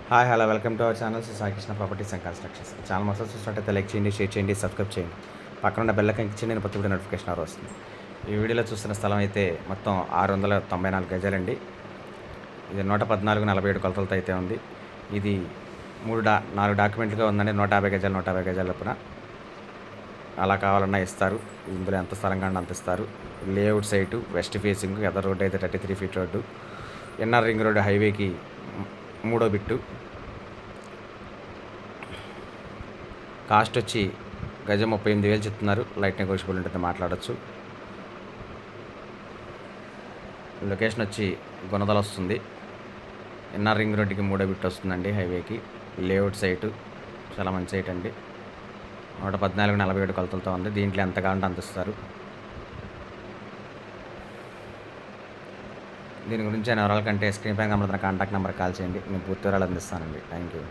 Hi hello welcome to our channel Sai Krishna properties and constructions. Channel మొత్తం చూసినట్టయితే like చేయండి, share చేయండి, సబ్స్క్రైబ్ చేయండి. పక్కన ఉన్న బెల్ ఐకాన్ ఇచ్చి నేను ప్రతి నోటిఫికేషన్ వస్తుంది. ఈ వీడియోలో చూస్తున్న స్థలం అయితే మొత్తం 694 గజాలండి. ఇది 114/47 కొలతలతో అయితే ఉంది. ఇది 4 డాక్యుమెంట్లుగా ఉందండి. 150 గజాలు 150 గజాల చొప్పున అలా కావాలన్నా ఇస్తారు. ఇందులో ఎంత స్థలం కావాలన్నా అంత ఇస్తారు. లేఅవుట్ సైటు వెస్ట్ ఫేసింగ్, ఎదర్ రోడ్డు అయితే 33 feet road, NR ring road హైవేకి 3వ బిట్టు. కాస్ట్ వచ్చి గజం 38,000 చెప్తున్నారు. లైట్ నెగోషియబుల్ ఉంటుంది, మాట్లాడచ్చు. లొకేషన్ వచ్చి గుణదల వస్తుంది. ఎన్ఆర్ రింగ్ రోడ్డుకి 3వ బిట్ వస్తుందండి హైవేకి. లేఅవుట్ సైటు చాలా మంచి సైట్ అండి. 114/47 కొలతలతో ఉంది. దీంట్లో ఎంత కావాలంటే అంత ఇస్తారు. దీని గురించి వివరాల కంటే స్క్రీన్ పైన కనబడుతున్న కాంటాక్ట్ నెంబర్ కాల్ చేయండి. నేను పూర్తి వివరాలు అందిస్తానండి. Thank you.